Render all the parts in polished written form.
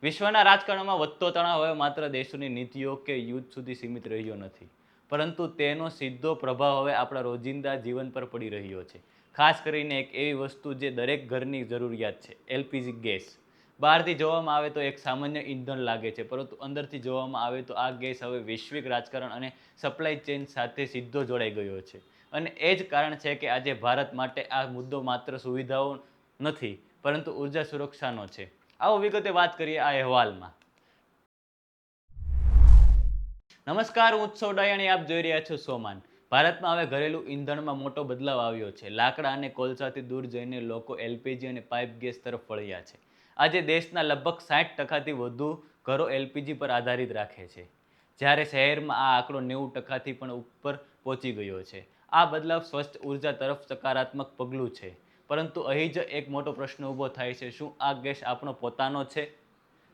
વિશ્વના રાજકારણમાં વધતો તણાવ હવે માત્ર દેશોની નીતિઓ કે યુદ્ધ સુધી સીમિત રહ્યો નથી, પરંતુ તેનો સીધો પ્રભાવ હવે આપણા રોજિંદા જીવન પર પડી રહ્યો છે. ખાસ કરીને એક એવી વસ્તુ જે દરેક ઘરની જરૂરિયાત છે, એલપીજી ગેસ. બહારથી જોવામાં આવે તો એક સામાન્ય ઈંધણ લાગે છે, પરંતુ અંદરથી જોવામાં આવે તો આ ગેસ હવે વૈશ્વિક રાજકારણ અને સપ્લાય ચેઇન સાથે સીધો જોડાઈ ગયો છે. અને એ જ કારણ છે કે આજે ભારત માટે આ મુદ્દો માત્ર સુવિધાઓ નથી, પરંતુ ઉર્જા સુરક્ષાનો છે. આવો વિગતે વાત કરીએ આ અહેવાલમાં. નમસ્કાર, હું છું ડાયાણી, આપ જોઈ રહ્યા છો સોમાન. ભારતમાં હવે ઘરેલું ઈંધણમાં મોટો બદલાવ આવ્યો છે. લાકડા અને કોલસાથી દૂર જઈને લોકો એલપીજી અને પાઇપ ગેસ તરફ વળ્યા છે. આજે દેશના લગભગ 60%થી વધુ ઘરો એલપીજી પર આધારિત રાખે છે, જ્યારે શહેરમાં આ આંકડો 90%થી પણ ઉપર પહોંચી ગયો છે. આ બદલાવ સ્વચ્છ ઉર્જા તરફ સકારાત્મક પગલું છે, પરંતુ અહીં જ એક મોટો પ્રશ્ન ઊભો થાય છે: શું આ ગેસ આપણો પોતાનો છે?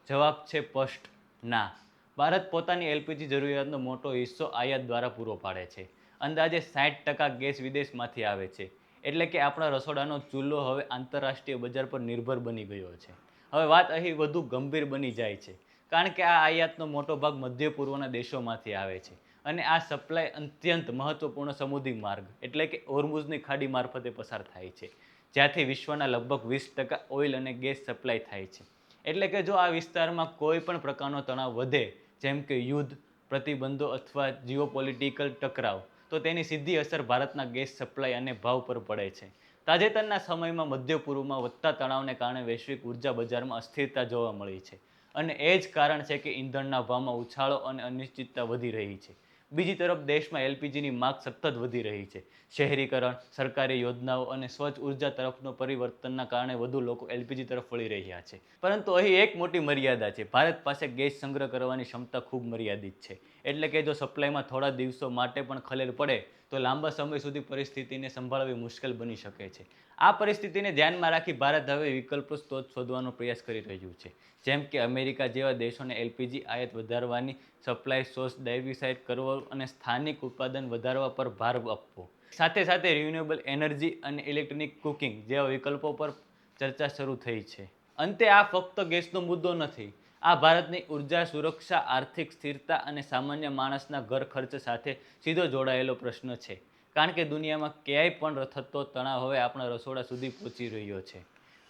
જવાબ છે સ્પષ્ટ ના. ભારત પોતાની એલપીજી જરૂરિયાતનો મોટો હિસ્સો આયાત દ્વારા પૂરો પાડે છે. અંદાજે 60% ગેસ વિદેશમાંથી આવે છે. એટલે કે આપણા રસોડાનો ચૂલો હવે આંતરરાષ્ટ્રીય બજાર પર નિર્ભર બની ગયો છે. હવે વાત અહીં વધુ ગંભીર બની જાય છે, કારણ કે આ આયાતનો મોટો ભાગ મધ્ય પૂર્વના દેશોમાંથી આવે છે, અને આ સપ્લાય અત્યંત મહત્વપૂર્ણ સમુદ્રી માર્ગ એટલે કે હોર્મુઝની ખાડી મારફતે પસાર થાય છે, જ્યાંથી વિશ્વના લગભગ 20% ઓઇલ અને ગેસ સપ્લાય થાય છે. એટલે કે જો આ વિસ્તારમાં કોઈ પણ પ્રકારનો તણાવ વધે, જેમ કે યુદ્ધ, પ્રતિબંધો અથવા જીઓપોલિટિકલ ટકરાવ, તો તેની સીધી અસર ભારતના ગેસ સપ્લાય અને ભાવ પર પડે છે. તાજેતરના સમયમાં મધ્ય પૂર્વમાં વધતા તણાવને કારણે વૈશ્વિક ઉર્જા બજારમાં અસ્થિરતા જોવા મળી છે, અને એ જ કારણ છે કે ઈંધણના ભાવમાં ઉછાળો અને અનિશ્ચિતતા વધી રહી છે. બીજી તરફ દેશમાં એલપીજીની માંગ સતત વધી રહી છે. શહેરીકરણ, સરકારી યોજનાઓ અને સ્વચ્છ ઉર્જા તરફનો પરિવર્તનના કારણે વધુ લોકો એલપીજી તરફ વળી રહ્યા છે. પરંતુ અહીં એક મોટી મર્યાદા છે: ભારત પાસે ગેસ સંગ્રહ કરવાની ક્ષમતા ખૂબ મર્યાદિત છે. એટલે કે જો સપ્લાયમાં થોડા દિવસો માટે પણ ખલેલ પડે, તો લાંબા સમય સુધી પરિસ્થિતિને સંભાળવી મુશ્કેલ બની શકે છે. આ પરિસ્થિતિને ધ્યાનમાં રાખી ભારત હવે વિકલ્પ સ્ત્રોત શોધવાનો પ્રયાસ કરી રહ્યું છે, જેમ કે અમેરિકા જેવા દેશોને એલપીજી આયાત વધારવાની, સપ્લાય સોર્સ ડાયવર્સિફાઈ કરવો અને સ્થાનિક ઉત્પાદન વધારવા પર ભાર આપવો. સાથે સાથે રિન્યુએબલ એનર્જી અને ઇલેક્ટ્રિક કુકિંગ જેવા વિકલ્પો પર ચર્ચા શરૂ થઈ છે. અંતે આ ફક્ત ગેસનો મુદ્દો નથી. આ ભારતની ઉર્જા સુરક્ષા, આર્થિક સ્થિરતા અને સામાન્ય માણસના ઘર ખર્ચ સાથે સીધો જોડાયેલો પ્રશ્ન છે, કારણ કે દુનિયામાં ક્યાંય પણ થતો તણાવ હવે આપણા રસોડા સુધી પહોંચી રહ્યો છે.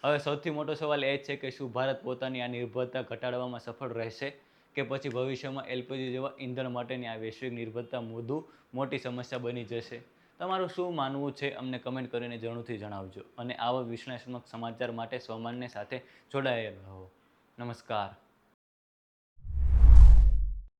હવે સૌથી મોટો સવાલ એ છે કે શું ભારત પોતાની આ નિર્ભરતા ઘટાડવામાં સફળ રહેશે, કે પછી ભવિષ્યમાં એલપીજી જેવા ઈંધણ માટેની આ વૈશ્વિક નિર્ભરતા વધુ મોટી સમસ્યા બની જશે? તમારું શું માનવું છે અમને કમેન્ટ કરીને જરૂરથી જણાવજો, અને આવા વિશ્લેષણાત્મક સમાચાર માટે સોમાનને સાથે જોડાયેલા રહો. નમસ્કાર.